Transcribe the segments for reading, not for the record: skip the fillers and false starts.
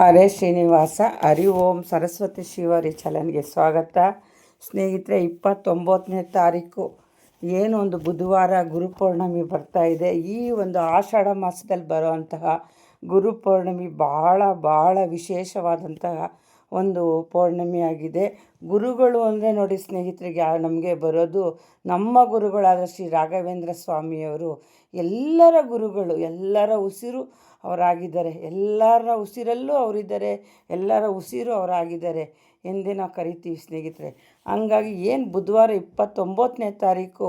ಹರೇ ಶ್ರೀನಿವಾಸ. ಹರಿ ಓಂ ಸರಸ್ವತಿ ಶಿವರಿ ಚಲನ್ಗೆ ಸ್ವಾಗತ. ಸ್ನೇಹಿತರೆ, 29ನೇ ತಾರೀಕು ಏನು ಒಂದು ಬುಧವಾರ ಗುರುಪೌರ್ಣಮಿ ಬರ್ತಾ ಇದೆ. ಈ ಒಂದು ಆಷಾಢ ಮಾಸದಲ್ಲಿ ಬರುವಂತಹ ಗುರುಪೌರ್ಣಮಿ ಭಾಳ ವಿಶೇಷವಾದಂತಹ ಒಂದು ಪೌರ್ಣಮಿಯಾಗಿದೆ. ಗುರುಗಳು ಅಂದರೆ ನೋಡಿ ಸ್ನೇಹಿತರಿಗೆ ನಮಗೆ ಬರೋದು ನಮ್ಮ ಗುರುಗಳಾದ ಶ್ರೀ ರಾಘವೇಂದ್ರ ಸ್ವಾಮಿಯವರು ಎಲ್ಲರ ಗುರುಗಳು, ಎಲ್ಲರ ಉಸಿರು ಅವರಾಗಿದ್ದಾರೆ. ಎಲ್ಲರ ಉಸಿರಲ್ಲೂ ಅವರಿದ್ದಾರೆ, ಎಲ್ಲರ ಉಸಿರು ಅವರಾಗಿದ್ದಾರೆ ಎಂದೇ ನಾವು ಕರಿತೀವಿ ಸ್ನೇಹಿತರೆ. ಹಂಗಾಗಿ ಏನು ಬುಧವಾರ 29ನೇ ತಾರೀಕು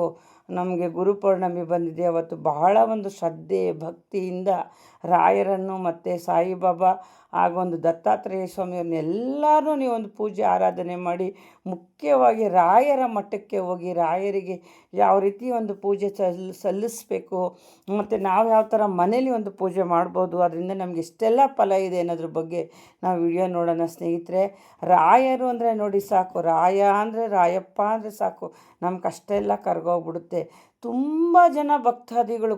ನಮಗೆ ಗುರುಪೌರ್ಣಮಿ ಬಂದಿದೆ. ಅವತ್ತು ಬಹಳ ಒಂದು ಶ್ರದ್ಧೆ ಭಕ್ತಿಯಿಂದ ರಾಯರನ್ನು ಮತ್ತು ಸಾಯಿಬಾಬಾ ಒಂದು ದತ್ತಾತ್ರೇಯ ಸ್ವಾಮಿಯವ್ರನ್ನ ಎಲ್ಲರೂ ನೀವೊಂದು ಪೂಜೆ ಆರಾಧನೆ ಮಾಡಿ, ಮುಖ್ಯವಾಗಿ ರಾಯರ ಮಠಕ್ಕೆ ಹೋಗಿ ರಾಯರಿಗೆ ಯಾವ ರೀತಿ ಒಂದು ಪೂಜೆ ಸಲ್ಲಿಸಬೇಕು ಮತ್ತು ನಾವು ಯಾವ ಥರ ಮನೇಲಿ ಒಂದು ಪೂಜೆ ಮಾಡ್ಬೋದು, ಅದರಿಂದ ನಮಗೆ ಇಷ್ಟೆಲ್ಲ ಫಲ ಇದೆ ಅನ್ನೋದ್ರ ಬಗ್ಗೆ ನಾವು ವಿಡಿಯೋ ನೋಡೋಣ ಸ್ನೇಹಿತರೆ. ರಾಯರು ಅಂದರೆ ನೋಡಿ ಸಾಕು, ರಾಯ ಅಂದರೆ ರಾಯಪ್ಪ ಅಂದರೆ ಸಾಕು, ನಮ್ಮ ಕಷ್ಟ ಎಲ್ಲ ಕರ್ಗೋಗ್ಬಿಡುತ್ತೆ. ತುಂಬ ಜನ ಭಕ್ತಾದಿಗಳು,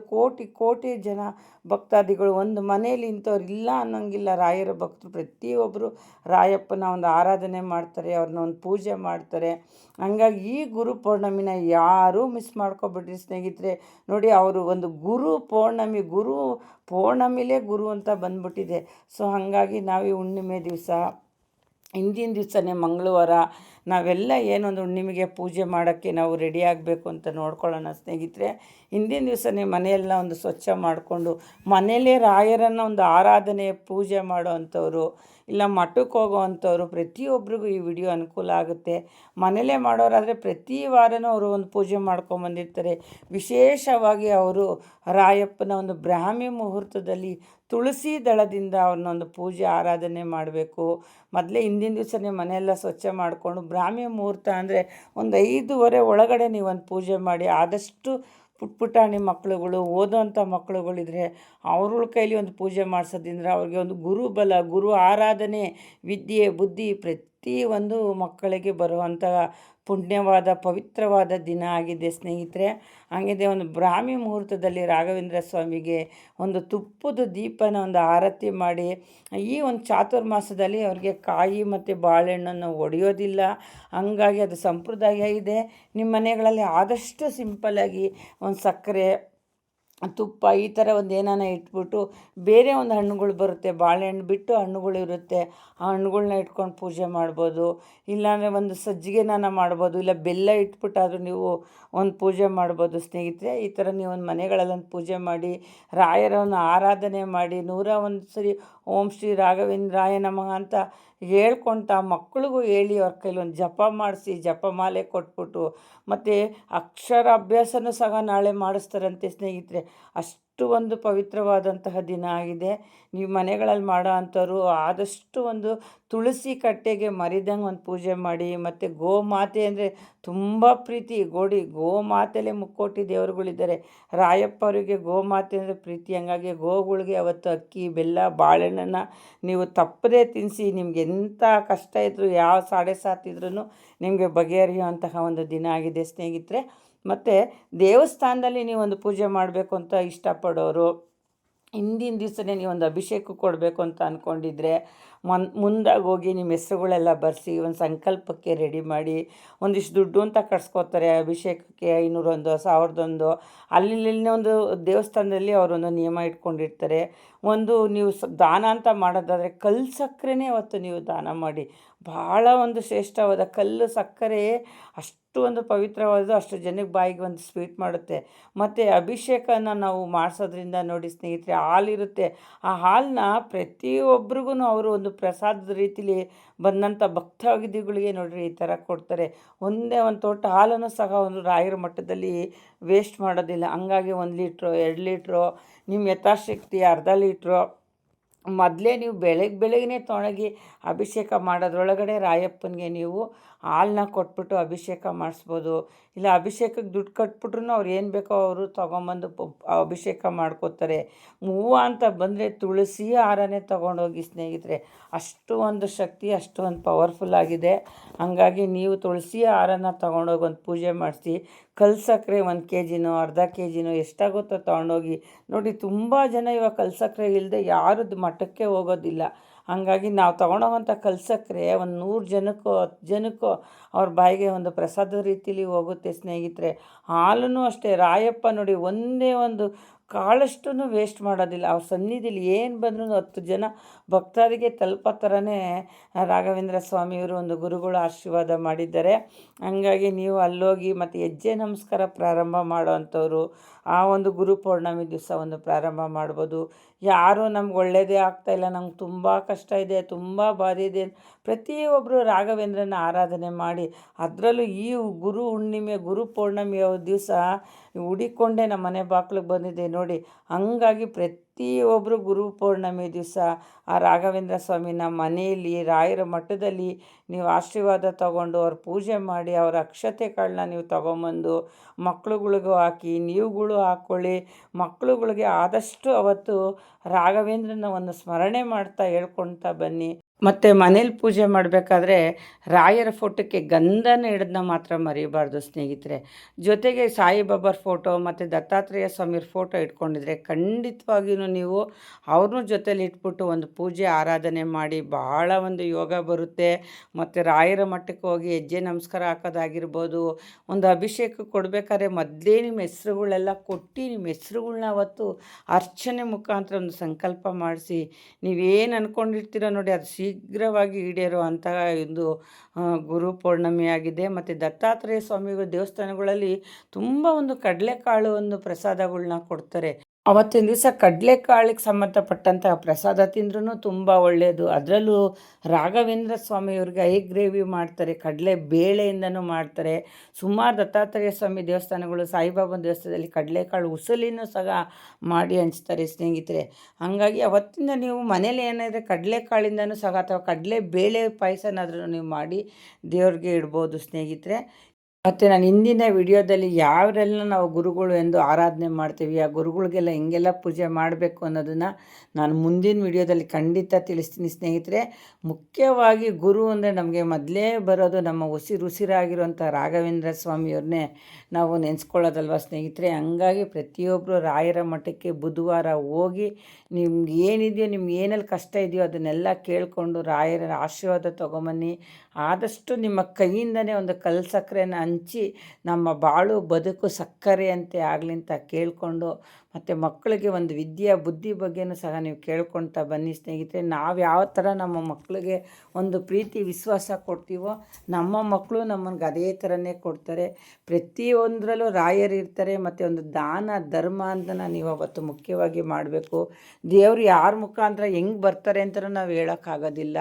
ಕೋಟಿ ಜನ ಭಕ್ತಾದಿಗಳು ಒಂದು ಮನೇಲಿ ಇಂಥವ್ರು ಇಲ್ಲ ಅನ್ನೋಂಗಿಲ್ಲ. ರಾಯರ ಭಕ್ತರು ಪ್ರತಿಯೊಬ್ಬರು ರಾಯಪ್ಪನ ಒಂದು ಆರಾಧನೆ ಮಾಡ್ತಾರೆ, ಅವ್ರನ್ನ ಒಂದು ಪೂಜೆ ಮಾಡ್ತಾರೆ. ಹಂಗಾಗಿ ಈ ಗುರು ಪೌರ್ಣಮಿನ ಯಾರೂ ಮಿಸ್ ಮಾಡ್ಕೊಬಿಡ್ರಿ ಸ್ನೇಹಿತರೆ. ನೋಡಿ, ಅವರು ಒಂದು ಗುರು ಪೌರ್ಣಮಿಲೇ ಗುರು ಅಂತ ಬಂದ್ಬಿಟ್ಟಿದೆ. ಸೊ ಹಾಗಾಗಿ ನಾವು ಈ ಹುಣ್ಣಿಮೆ ದಿವಸ, ಹಿಂದಿನ ದಿವಸನೇ ಮಂಗಳವಾರ, ನಾವೆಲ್ಲ ಏನೊಂದು ಹುಣ್ಣಿಮೆಗೆ ಪೂಜೆ ಮಾಡೋಕ್ಕೆ ನಾವು ರೆಡಿ ಆಗಬೇಕು ಅಂತ ನೋಡ್ಕೊಳ್ಳೋಣ ಸ್ನೇಹಿತರೆ. ಹಿಂದಿನ ದಿವಸನೇ ಮನೆಯೆಲ್ಲ ಒಂದು ಸ್ವಚ್ಛ ಮಾಡಿಕೊಂಡು ಮನೆಯಲ್ಲೇ ರಾಯರನ್ನು ಒಂದು ಆರಾಧನೆ ಪೂಜೆ ಮಾಡೋ ಅಂಥವ್ರು, ಇಲ್ಲ ಮಠಕ್ಕೆ ಹೋಗೋ ಅಂಥವ್ರು ಪ್ರತಿಯೊಬ್ಬರಿಗೂ ಈ ವಿಡಿಯೋ ಅನುಕೂಲ ಆಗುತ್ತೆ. ಮನೇಲೇ ಮಾಡೋರಾದರೆ ಪ್ರತಿ ವಾರನೂ ಅವರು ಒಂದು ಪೂಜೆ ಮಾಡ್ಕೊಂಬಂದಿರ್ತಾರೆ. ವಿಶೇಷವಾಗಿ ಅವರು ರಾಯಪ್ಪನ ಒಂದು ಬ್ರಾಹ್ಮಿ ಮುಹೂರ್ತದಲ್ಲಿ ತುಳಸಿ ದಳದಿಂದ ಅವ್ರನ್ನೊಂದು ಪೂಜೆ ಆರಾಧನೆ ಮಾಡಬೇಕು. ಮೊದಲೇ ಹಿಂದಿನ ದಿವಸನೇ ಮನೆಯೆಲ್ಲ ಸ್ವಚ್ಛ ಮಾಡಿಕೊಂಡು ಬ್ರಾಹ್ಮಿ ಮುಹೂರ್ತ ಅಂದರೆ ಒಂದು 5:30 ಒಳಗಡೆ ನೀವೊಂದು ಪೂಜೆ ಮಾಡಿ. ಆದಷ್ಟು ಪುಟಾಣಿ ಮಕ್ಕಳುಗಳು, ಓದೋವಂಥ ಮಕ್ಕಳುಗಳಿದ್ರೆ ಅವ್ರ ಕೈಲಿ ಒಂದು ಪೂಜೆ ಮಾಡಿಸೋದ್ರಿಂದ ಅವ್ರಿಗೆ ಒಂದು ಗುರುಬಲ, ಗುರು ಆರಾಧನೆ, ವಿದ್ಯೆ ಬುದ್ಧಿ ಪ್ರತಿಯೊಂದು ಮಕ್ಕಳಿಗೆ ಬರುವಂಥ ಪುಣ್ಯವಾದ ಪವಿತ್ರವಾದ ದಿನ ಆಗಿದೆ ಸ್ನೇಹಿತರೆ. ಹಾಗಿದೆ ಒಂದು ಬ್ರಾಹ್ಮಿ ಮುಹೂರ್ತದಲ್ಲಿ ರಾಘವೇಂದ್ರ ಸ್ವಾಮಿಗೆ ಒಂದು ತುಪ್ಪದ ದೀಪನ ಒಂದು ಆರತಿ ಮಾಡಿ, ಈ ಒಂದು ಚಾತುರ್ಮಾಸದಲ್ಲಿ ಅವ್ರಿಗೆ ಕಾಯಿ ಮತ್ತು ಬಾಳೆಹಣ್ಣನ್ನು ಒಡೆಯೋದಿಲ್ಲ. ಹಂಗಾಗಿ ಅದು ಸಂಪ್ರದಾಯ ಇದೆ. ನಿಮ್ಮ ಮನೆಗಳಲ್ಲಿ ಆದಷ್ಟು ಸಿಂಪಲ್ಲಾಗಿ ಒಂದು ಸಕ್ಕರೆ, ತುಪ್ಪ ಈ ಥರ ಒಂದು ಏನಾನ ಇಟ್ಬಿಟ್ಟು, ಬೇರೆ ಒಂದು ಹಣ್ಣುಗಳು ಬರುತ್ತೆ, ಬಾಳೆಹಣ್ಣು ಬಿಟ್ಟು ಹಣ್ಣುಗಳು ಇರುತ್ತೆ, ಆ ಹಣ್ಣುಗಳ್ನ ಇಟ್ಕೊಂಡು ಪೂಜೆ ಮಾಡ್ಬೋದು. ಇಲ್ಲಾಂದರೆ ಒಂದು ಸಜ್ಜಿಗೆನ ಮಾಡ್ಬೋದು, ಇಲ್ಲ ಬೆಲ್ಲ ಇಟ್ಬಿಟ್ಟಾದರೂ ನೀವು ಒಂದು ಪೂಜೆ ಮಾಡ್ಬೋದು ಸ್ನೇಹಿತರೆ. ಈ ಥರ ನೀವು ಒಂದು ಮನೆಗಳಲ್ಲೊಂದು ಪೂಜೆ ಮಾಡಿ ರಾಯರನ್ನು ಆರಾಧನೆ ಮಾಡಿ 101 ಸರಿ ಓಂ ಶ್ರೀ ರಾಘವೇಂದ್ರಾಯ ನಮಃ ಅಂತ ಹೇಳ್ಕೊಳ್ತಾ ಮಕ್ಕಳಿಗೂ ಹೇಳಿ ಅವ್ರ ಕೈಲಿ ಒಂದು ಜಪ ಮಾಡಿಸಿ, ಜಪಮಾಲೆ ಕೊಟ್ಬಿಟ್ಟು, ಮತ್ತು ಅಕ್ಷರ ಅಭ್ಯಾಸನೂ ಸಹ ನಾಳೆ ಮಾಡಿಸ್ತಾರಂತೆ ಸ್ನೇಹಿತರೆ. ಅಷ್ಟು ಒಂದು ಪವಿತ್ರವಾದಂತಹ ದಿನ ಆಗಿದೆ. ನೀವು ಮನೆಗಳಲ್ಲಿ ಮಾಡೋ ಅಂಥವ್ರು ಆದಷ್ಟು ಒಂದು ತುಳಸಿ ಕಟ್ಟೆಗೆ ಮರಿದಂಗೆ ಒಂದು ಪೂಜೆ ಮಾಡಿ. ಮತ್ತು ಗೋಮಾತೆ ಅಂದರೆ ತುಂಬ ಪ್ರೀತಿ. ಗೋಮಾತೆಲೇ ಮುಕ್ಕೋಟಿ ದೇವರುಗಳಿದ್ದಾರೆ. ರಾಯಪ್ಪ ಅವರಿಗೆ ಗೋಮಾತೆ ಅಂದರೆ ಪ್ರೀತಿ. ಹಂಗಾಗಿ ಗೋಗಳಿಗೆ ಅವತ್ತು ಅಕ್ಕಿ, ಬೆಲ್ಲ, ಬಾಳೆಹಣ್ಣನ್ನು ನೀವು ತಪ್ಪದೇ ತಿನ್ನಿಸಿ. ನಿಮ್ಗೆ ಎಂಥ ಕಷ್ಟ ಇದ್ದರೂ, ಯಾವ 7:30 ಇದ್ರೂ ನಿಮಗೆ ಬಗೆಹರಿಯುವಂತಹ ಒಂದು ದಿನ ಆಗಿದೆ ಸ್ನೇಹಿತರೆ. ಮತ್ತು ದೇವಸ್ಥಾನದಲ್ಲಿ ನೀವೊಂದು ಪೂಜೆ ಮಾಡಬೇಕು ಅಂತ ಇಷ್ಟಪಡೋರು, ಹಿಂದಿನ ದಿವಸನೇ ನೀವೊಂದು ಅಭಿಷೇಕ ಕೊಡಬೇಕು ಅಂತ ಅಂದ್ಕೊಂಡಿದ್ರೆ ಮುಂದಾಗಿ ಹೋಗಿ ನಿಮ್ಮ ಹೆಸರುಗಳೆಲ್ಲ ಬರೆಸಿ ಒಂದು ಸಂಕಲ್ಪಕ್ಕೆ ರೆಡಿ ಮಾಡಿ. ಒಂದಿಷ್ಟು ದುಡ್ಡು ಅಂತ ಕಟ್ಸ್ಕೊತಾರೆ ಅಭಿಷೇಕಕ್ಕೆ, 500 1001. ಅಲ್ಲಿ ಒಂದು ದೇವಸ್ಥಾನದಲ್ಲಿ ಅವರೊಂದು ನಿಯಮ ಇಟ್ಕೊಂಡಿರ್ತಾರೆ. ಒಂದು ನೀವು ದಾನ ಅಂತ ಮಾಡೋದಾದರೆ ಕಲ್ಲು ಸಕ್ಕರೆನೇ ಅವತ್ತು ನೀವು ದಾನ ಮಾಡಿ. ಭಾಳ ಒಂದು ಶ್ರೇಷ್ಠವಾದ ಕಲ್ಲು ಸಕ್ಕರೆ ಅಷ್ಟು ಒಂದು ಪವಿತ್ರವಾದ, ಅಷ್ಟು ಜನಕ್ಕೆ ಬಾಯಿಗೆ ಒಂದು ಸ್ವೀಟ್ ಮಾಡುತ್ತೆ. ಮತ್ತು ಅಭಿಷೇಕನ ನಾವು ಮಾಡಿಸೋದ್ರಿಂದ ನೋಡಿ ಸ್ನೇಹಿತರೆ, ಹಾಲಿರುತ್ತೆ, ಆ ಹಾಲನ್ನ ಪ್ರತಿಯೊಬ್ಬರಿಗೂ ಅವರು ಒಂದು ಪ್ರಸಾದದ ರೀತಿಲಿ ಬಂದಂಥ ಭಕ್ತಾದಿಗಳಿಗೆ ನೋಡಿರಿ ಈ ಥರ ಕೊಡ್ತಾರೆ. ಒಂದೇ ಒಂದು ತೊಟ್ಟು ಹಾಲನ್ನು ಸಹ ಒಂದು ರಾಯರ ಮಟ್ಟದಲ್ಲಿ ವೇಸ್ಟ್ ಮಾಡೋದಿಲ್ಲ. ಹಂಗಾಗಿ 1 ಲೀಟ್ರು 2 ಲೀಟ್ರು ನಿಮ್ಮ ಯಥಾಶಕ್ತಿ, ಅರ್ಧ ಲೀಟ್ರು ಮೊದಲೇ ನೀವು ಬೆಳಗ್ಗೆ ತೊಳಗಿ ಅಭಿಷೇಕ ಮಾಡೋದ್ರೊಳಗಡೆ ರಾಯಪ್ಪನಿಗೆ ನೀವು ಹಾಲನ್ನ ಕೊಟ್ಬಿಟ್ಟು ಅಭಿಷೇಕ ಮಾಡಿಸ್ಬೋದು. ಇಲ್ಲ ಅಭಿಷೇಕಕ್ಕೆ ದುಡ್ಡು ಕಟ್ಬಿಟ್ರೂ ಅವ್ರು ಏನು ಬೇಕೋ ಅವರು ತೊಗೊಂಬಂದು ಅಭಿಷೇಕ ಮಾಡ್ಕೋತಾರೆ. ಹೂವು ಅಂತ ಬಂದರೆ ತುಳಸಿ ಹಾರನೇ ತೊಗೊಂಡೋಗಿ ಸ್ನೇಹಿತರೆ. ಅಷ್ಟು ಒಂದು ಶಕ್ತಿ, ಅಷ್ಟು ಒಂದು ಪವರ್ಫುಲ್ ಆಗಿದೆ. ಹಾಗಾಗಿ ನೀವು ತುಳಸಿ ಹಾರನ ತೊಗೊಂಡೋಗಿ ಒಂದು ಪೂಜೆ ಮಾಡಿಸಿ. ಕಲ್ಲು ಸಕ್ಕರೆ 1 kg ಅರ್ಧ kg ಎಷ್ಟಾಗುತ್ತೋ ತೊಗೊಂಡೋಗಿ. ನೋಡಿ, ತುಂಬ ಜನ ಇವಾಗ ಕಲ್ಲು ಸಕ್ಕರೆ ಇಲ್ಲದೆ ಯಾರದ್ದು ಮಠಕ್ಕೆ ಹೋಗೋದಿಲ್ಲ. ಹಾಗಾಗಿ ನಾವು ತೊಗೊಂಡೋಗೋಂಥ ಕಲ್ಸಕ್ಕರೆ ಒಂದು 100 ಜನಕ್ಕೋ 10 ಜನಕ್ಕೋ ಅವ್ರ ಬಾಯಿಗೆ ಒಂದು ಪ್ರಸಾದದ ರೀತಿಲಿ ಹೋಗುತ್ತೆ ಸ್ನೇಹಿತರೆ. ಹಾಲೂ ಅಷ್ಟೇ, ರಾಯಪ್ಪ ನೋಡಿ ಒಂದೇ ಒಂದು ಕಾಳಷ್ಟು ವೇಸ್ಟ್ ಮಾಡೋದಿಲ್ಲ. ಅವ್ರ ಸನ್ನಿಧಿಲಿ ಏನು ಬಂದ್ರೂ 10 ಜನ ಭಕ್ತರಿಗೆ ತಲುಪೋ ಥರನೇ ರಾಘವೇಂದ್ರ ಸ್ವಾಮಿಯವರು ಒಂದು ಗುರುಗಳು ಆಶೀರ್ವಾದ ಮಾಡಿದ್ದಾರೆ. ಹಂಗಾಗಿ ನೀವು ಅಲ್ಲೋಗಿ ಮತ್ತು ಹೆಜ್ಜೆ ನಮಸ್ಕಾರ ಪ್ರಾರಂಭ ಮಾಡೋವಂಥವ್ರು ಆ ಒಂದು ಗುರು ಪೌರ್ಣಮಿ ದಿವಸ ಒಂದು ಪ್ರಾರಂಭ ಮಾಡ್ಬೋದು. ಯಾರೂ ನಮ್ಗೆ ಒಳ್ಳೆಯದೇ ಆಗ್ತಾಯಿಲ್ಲ, ನಮ್ಗೆ ತುಂಬ ಕಷ್ಟ ಇದೆ, ತುಂಬ ಬಾಧೆ ಇದೆ, ಪ್ರತಿಯೊಬ್ಬರು ರಾಘವೇಂದ್ರನ ಆರಾಧನೆ ಮಾಡಿ, ಅದರಲ್ಲೂ ಈ ಗುರು ಹುಣ್ಣಿಮೆ ಗುರು ಪೌರ್ಣಮಿಯ ದಿವಸ ಹುಡಿಕೊಂಡೇ ನಮ್ಮ ಮನೆ ಬಾಗಿಲಿಗೆ ಬಂದಿದೆ ನೋಡಿ. ಹಂಗಾಗಿ ಪ್ರತಿಯೊಬ್ಬರು ಗುರು ಪೌರ್ಣಮಿ ದಿವಸ ಆ ರಾಘವೇಂದ್ರ ಸ್ವಾಮಿನ ಮನೆಯಲ್ಲಿ ರಾಯರ ಮಠದಲ್ಲಿ ನೀವು ಆಶೀರ್ವಾದ ತಗೊಂಡು ಅವ್ರ ಪೂಜೆ ಮಾಡಿ ಅವರ ಅಕ್ಷತೆಗಳನ್ನ ನೀವು ತೊಗೊಂಬಂದು ಮಕ್ಳುಗಳಿಗೂ ಹಾಕಿ, ನೀವುಗಳು ಹಾಕ್ಕೊಳ್ಳಿ. ಮಕ್ಳುಗಳಿಗೆ ಆದಷ್ಟು ಅವತ್ತು ರಾಘವೇಂದ್ರನ ಒಂದು ಸ್ಮರಣೆ ಮಾಡ್ತಾ ಹೇಳ್ಕೊಳ್ತಾ ಬನ್ನಿ. ಮತ್ತು ಮನೇಲಿ ಪೂಜೆ ಮಾಡಬೇಕಾದ್ರೆ ರಾಯರ ಫೋಟೋಕ್ಕೆ ಗಂಧನ ಹಿಡಿದನ್ನ ಮಾತ್ರ ಮರಿಬಾರ್ದು ಸ್ನೇಹಿತರೆ. ಜೊತೆಗೆ ಸಾಯಿಬಾಬಾರ ಫೋಟೋ ಮತ್ತು ದತ್ತಾತ್ರೇಯ ಸ್ವಾಮಿಯವ್ರ ಫೋಟೋ ಇಟ್ಕೊಂಡಿದ್ರೆ ಖಂಡಿತವಾಗಿಯೂ ನೀವು ಅವ್ರನ್ನೂ ಜೊತೇಲಿ ಇಟ್ಬಿಟ್ಟು ಒಂದು ಪೂಜೆ ಆರಾಧನೆ ಮಾಡಿ ಭಾಳ ಒಂದು ಯೋಗ ಬರುತ್ತೆ. ಮತ್ತು ರಾಯರ ಮಠಕ್ಕೆ ಹೋಗಿ ಹೆಜ್ಜೆ ನಮಸ್ಕಾರ ಹಾಕೋದಾಗಿರ್ಬೋದು, ಒಂದು ಅಭಿಷೇಕ ಕೊಡಬೇಕಾದ್ರೆ ಮೊದಲೇ ನಿಮ್ಮ ಹೆಸ್ರುಗಳೆಲ್ಲ ಕೊಟ್ಟು ನಿಮ್ಮ ಹೆಸ್ರುಗಳ್ನ ಅವತ್ತು ಅರ್ಚನೆ ಮುಖಾಂತರ ಒಂದು ಸಂಕಲ್ಪ ಮಾಡಿಸಿ ನೀವೇನು ಅಂದ್ಕೊಂಡಿರ್ತೀರೋ ನೋಡಿ ಅದು ಶೀಘ್ರವಾಗಿ ಈಡೇರೋ ಅಂತಹ ಒಂದು ಗುರು ಪೌರ್ಣಮಿಯಾಗಿದೆ. ಮತ್ತು ದತ್ತಾತ್ರೇಯ ಸ್ವಾಮಿಗಳ ದೇವಸ್ಥಾನಗಳಲ್ಲಿ ತುಂಬ ಒಂದು ಕಡಲೆಕಾಳು ಒಂದು ಪ್ರಸಾದಗಳನ್ನ ಕೊಡ್ತಾರೆ. ಅವತ್ತಿನ ದಿವಸ ಕಡಲೆಕಾಳಿಗೆ ಸಂಬಂಧಪಟ್ಟಂತಹ ಪ್ರಸಾದ ತಿಂದ್ರೂ ತುಂಬ ಒಳ್ಳೆಯದು. ಅದರಲ್ಲೂ ರಾಘವೇಂದ್ರ ಸ್ವಾಮಿಯವ್ರಿಗೆ ಗ್ರೇವಿ ಮಾಡ್ತಾರೆ, ಕಡಲೆ ಬೇಳೆಯಿಂದನೂ ಮಾಡ್ತಾರೆ. ಸುಮಾರು ದತ್ತಾತ್ರೇಯ ಸ್ವಾಮಿ ದೇವಸ್ಥಾನಗಳು, ಸಾಯಿಬಾಬಾ ದೇವಸ್ಥಾನದಲ್ಲಿ ಕಡಲೆಕಾಳು ಉಸಲಿನೂ ಸಹ ಮಾಡಿ ಹಂಚ್ತಾರೆ ಸ್ನೇಹಿತರೆ. ಹಾಗಾಗಿ ಅವತ್ತಿಂದ ನೀವು ಮನೇಲಿ ಏನಾದರೆ ಕಡಲೆಕಾಳಿಂದನೂ ಸಹ ಅಥವಾ ಕಡಲೆ ಬೇಳೆ ಪಾಯಸನಾದ್ರೂ ನೀವು ಮಾಡಿ ದೇವ್ರಿಗೆ ಇಡ್ಬೋದು ಸ್ನೇಹಿತರೆ. ಮತ್ತು ನಾನು ಹಿಂದಿನ ವಿಡಿಯೋದಲ್ಲಿ ಯಾವರೆಲ್ಲ ನಾವು ಗುರುಗಳು ಎಂದು ಆರಾಧನೆ ಮಾಡ್ತೀವಿ, ಆ ಗುರುಗಳಿಗೆಲ್ಲ ಹೆಂಗೆಲ್ಲ ಪೂಜೆ ಮಾಡಬೇಕು ಅನ್ನೋದನ್ನು ನಾನು ಮುಂದಿನ ವಿಡಿಯೋದಲ್ಲಿ ಖಂಡಿತ ತಿಳಿಸ್ತೀನಿ ಸ್ನೇಹಿತರೆ. ಮುಖ್ಯವಾಗಿ ಗುರು ಅಂದರೆ ನಮಗೆ ಮೊದಲೇ ಬರೋದು ನಮ್ಮ ಉಸಿರಾಗಿರುವಂಥ ರಾಘವೇಂದ್ರ ಸ್ವಾಮಿಯವ್ರನ್ನೇ ನಾವು ನೆನೆಸ್ಕೊಳ್ಳೋದಲ್ವ ಸ್ನೇಹಿತರೆ. ಹಂಗಾಗಿ ಪ್ರತಿಯೊಬ್ಬರು ರಾಯರ ಮಠಕ್ಕೆ ಬುಧವಾರ ಹೋಗಿ ನಿಮ್ಗೆ ಏನಿದೆಯೋ, ನಿಮ್ಗೆ ಏನಲ್ಲಿ ಕಷ್ಟ ಇದೆಯೋ ಅದನ್ನೆಲ್ಲ ಕೇಳಿಕೊಂಡು ರಾಯರ ಆಶೀರ್ವಾದ ತೊಗೊಂಬನ್ನಿ. ಆದಷ್ಟು ನಿಮ್ಮ ಕೈಯಿಂದನೇ ಒಂದು ಕಲ್ಲು ಸಕ್ಕರೆನ ಹಂಚಿ ನಮ್ಮ ಬಾಳು ಬದುಕು ಸಕ್ಕರೆಯಂತೆ ಆಗಲಿ ಅಂತ ಕೇಳಿಕೊಂಡು, ಮತ್ತು ಮಕ್ಕಳಿಗೆ ಒಂದು ವಿದ್ಯಾ ಬುದ್ಧಿ ಬಗ್ಗೆನೂ ಸಹ ನೀವು ಕೇಳ್ಕೊಳ್ತಾ ಬನ್ನಿ ಸ್ನೇಹಿತರೆ. ನಾವು ಯಾವ ಥರ ನಮ್ಮ ಮಕ್ಕಳಿಗೆ ಒಂದು ಪ್ರೀತಿ ವಿಶ್ವಾಸ ಕೊಡ್ತೀವೋ ನಮ್ಮ ಮಕ್ಕಳು ನಮ್ಮನಿಗೆ ಅದೇ ಥರನೇ ಕೊಡ್ತಾರೆ. ಪ್ರತಿಯೊಂದರಲ್ಲೂ ರಾಯರು ಇರ್ತಾರೆ. ಮತ್ತು ಒಂದು ದಾನ ಧರ್ಮ ಅಂತನ ನೀವು ಅವತ್ತು ಮುಖ್ಯವಾಗಿ ಮಾಡಬೇಕು. ದೇವರು ಯಾರ ಮುಖಾಂತರ ಹೆಂಗೆ ಬರ್ತಾರೆ ಅಂತಲೂ ನಾವು ಹೇಳೋಕ್ಕಾಗೋದಿಲ್ಲ.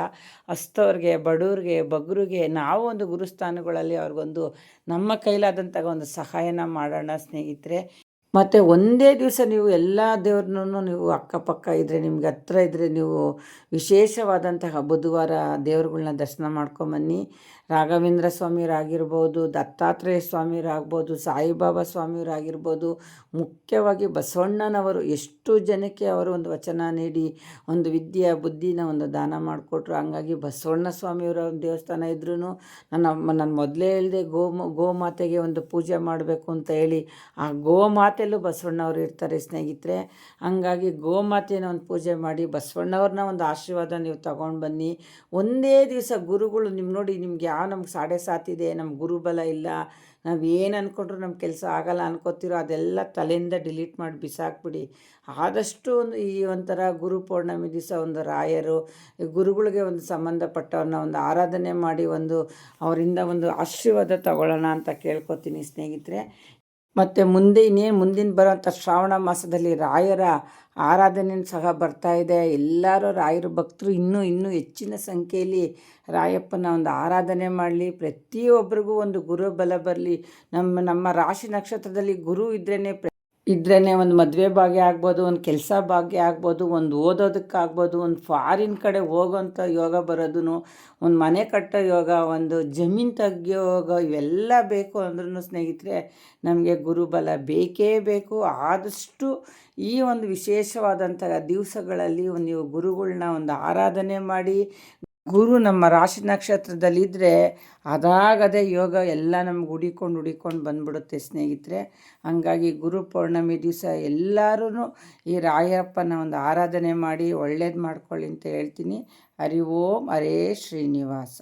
ಹಸ್ತವ್ರಿಗೆ, ಬಡವ್ರಿಗೆ, ಬಗ್ಗರಿಗೆ ನಾವು ಒಂದು ಗುರುಸ್ಥಾನಗಳಲ್ಲಿ ಅವ್ರಿಗೊಂದು ನಮ್ಮ ಕೈಲಾದಂಥ ಒಂದು ಸಹಾಯನ ಮಾಡೋಣ ಸ್ನೇಹಿತರೆ. ಮತ್ತು ಒಂದೇ ದಿವಸ ನೀವು ಎಲ್ಲ ದೇವ್ರನ್ನೂ ನೀವು ಅಕ್ಕಪಕ್ಕ ಇದ್ದರೆ, ನಿಮ್ಗೆ ಹತ್ರ ಇದ್ದರೆ ನೀವು ವಿಶೇಷವಾದಂತಹ ಬುಧವಾರ ದೇವ್ರುಗಳ್ನ ದರ್ಶನ ಮಾಡ್ಕೊಂಬನ್ನಿ. ರಾಘವೇಂದ್ರ ಸ್ವಾಮಿಯವರಾಗಿರ್ಬೋದು, ದತ್ತಾತ್ರೇಯ ಸ್ವಾಮಿಯವರಾಗ್ಬೋದು, ಸಾಯಿಬಾಬಾ ಸ್ವಾಮಿಯವರಾಗಿರ್ಬೋದು, ಮುಖ್ಯವಾಗಿ ಬಸವಣ್ಣನವರು ಎಷ್ಟು ಜನಕ್ಕೆ ಅವರು ಒಂದು ವಚನ ನೀಡಿ ಒಂದು ವಿದ್ಯೆ ಬುದ್ಧಿನ ಒಂದು ದಾನ ಮಾಡಿಕೊಟ್ರು. ಹಂಗಾಗಿ ಬಸವಣ್ಣ ಸ್ವಾಮಿಯವರ ದೇವಸ್ಥಾನ ಇದ್ರೂ ನಾನು ಮೊದಲೇ ಹೇಳಿದೆ ಗೋಮಾತೆಗೆ ಒಂದು ಪೂಜೆ ಮಾಡಬೇಕು ಅಂತ ಹೇಳಿ, ಆ ಗೋಮಾತೆಯಲ್ಲೂ ಬಸವಣ್ಣವ್ರು ಇರ್ತಾರೆ ಸ್ನೇಹಿತರೆ. ಹಂಗಾಗಿ ಗೋಮಾತೆನ ಒಂದು ಪೂಜೆ ಮಾಡಿ ಬಸವಣ್ಣವ್ರನ್ನ ಒಂದು ಆಶೀರ್ವಾದ ನೀವು ತಗೊಂಡು ಬನ್ನಿ. ಒಂದೇ ದಿವಸ ಗುರುಗಳು ನೋಡಿ, ನಿಮ್ಗೆ ನಮ್ಗೆ ಸಾಡೆ ಸಾತಿದೆ, ನಮ್ಮ ಗುರುಬಲ ಇಲ್ಲ, ನಾವು ಏನು ಅಂದ್ಕೊಂಡ್ರು ನಮ್ಮ ಕೆಲಸ ಆಗಲ್ಲ ಅನ್ಕೋತಿರೋ ಅದೆಲ್ಲ ತಲೆಯಿಂದ ಡಿಲೀಟ್ ಮಾಡಿ ಬಿಸಾಕ್ಬಿಡಿ. ಆದಷ್ಟು ಈ ಒಂಥರ ಗುರು ಪೌರ್ಣಮಿ ದಿವಸ ಒಂದು ರಾಯರು ಗುರುಗಳಿಗೆ ಒಂದು ಸಂಬಂಧಪಟ್ಟವ್ರನ್ನ ಒಂದು ಆರಾಧನೆ ಮಾಡಿ ಒಂದು ಅವರಿಂದ ಒಂದು ಆಶೀರ್ವಾದ ತಗೊಳ್ಳೋಣ ಅಂತ ಕೇಳ್ಕೊತೀನಿ ಸ್ನೇಹಿತರೆ. ಮತ್ತು ಮುಂದಿನ ಬರೋಂಥ ಶ್ರಾವಣ ಮಾಸದಲ್ಲಿ ರಾಯರ ಆರಾಧನೆ ಸಹ ಬರ್ತಾಯಿದೆ. ಎಲ್ಲರೂ ರಾಯರ ಭಕ್ತರು ಇನ್ನೂ ಹೆಚ್ಚಿನ ಸಂಖ್ಯೆಯಲ್ಲಿ ರಾಯಪ್ಪನ ಒಂದು ಆರಾಧನೆ ಮಾಡಲಿ. ಪ್ರತಿಯೊಬ್ಬರಿಗೂ ಒಂದು ಗುರು ಬಲ ಬರಲಿ. ನಮ್ಮ ರಾಶಿ ನಕ್ಷತ್ರದಲ್ಲಿ ಗುರು ಇದ್ರೇ ಒಂದು ಮದುವೆ ಭಾಗ್ಯ ಆಗ್ಬೋದು, ಒಂದು ಕೆಲಸ ಭಾಗ್ಯ ಆಗ್ಬೋದು, ಒಂದು ಓದೋದಕ್ಕಾಗ್ಬೋದು, ಒಂದು ಫಾರಿನ್ ಕಡೆ ಹೋಗೋಂಥ ಯೋಗ ಬರೋದು, ಒಂದು ಮನೆ ಕಟ್ಟೋ ಯೋಗ, ಒಂದು ಜಮೀನು ತೆಗಿಯೋ ಯೋಗ, ಇವೆಲ್ಲ ಬೇಕು ಅಂದ್ರೂ ಸ್ನೇಹಿತರೆ ನಮಗೆ ಗುರುಬಲ ಬೇಕೇ ಬೇಕು. ಆದಷ್ಟು ಈ ಒಂದು ವಿಶೇಷವಾದಂಥ ದಿವಸಗಳಲ್ಲಿ ನೀವು ಗುರುಗಳನ್ನ ಒಂದು ಆರಾಧನೆ ಮಾಡಿ ಗುರು ನಮ್ಮ ರಾಶಿ ನಕ್ಷತ್ರದಲ್ಲಿದ್ದರೆ ಅದಾಗದೇ ಯೋಗ ಎಲ್ಲ ನಮ್ಗೆ ಹುಡಿಕೊಂಡು ಬಂದ್ಬಿಡುತ್ತೆ ಸ್ನೇಹಿತರೆ. ಹಂಗಾಗಿ ಗುರು ಪೌರ್ಣಮಿ ದಿವಸ ಎಲ್ಲರೂ ಈ ರಾಯಪ್ಪನ ಒಂದು ಆರಾಧನೆ ಮಾಡಿ ಒಳ್ಳೇದು ಮಾಡ್ಕೊಳ್ಳಿ ಅಂತ ಹೇಳ್ತೀನಿ. ಹರಿ ಓಂ ಹರೇ ಶ್ರೀನಿವಾಸ.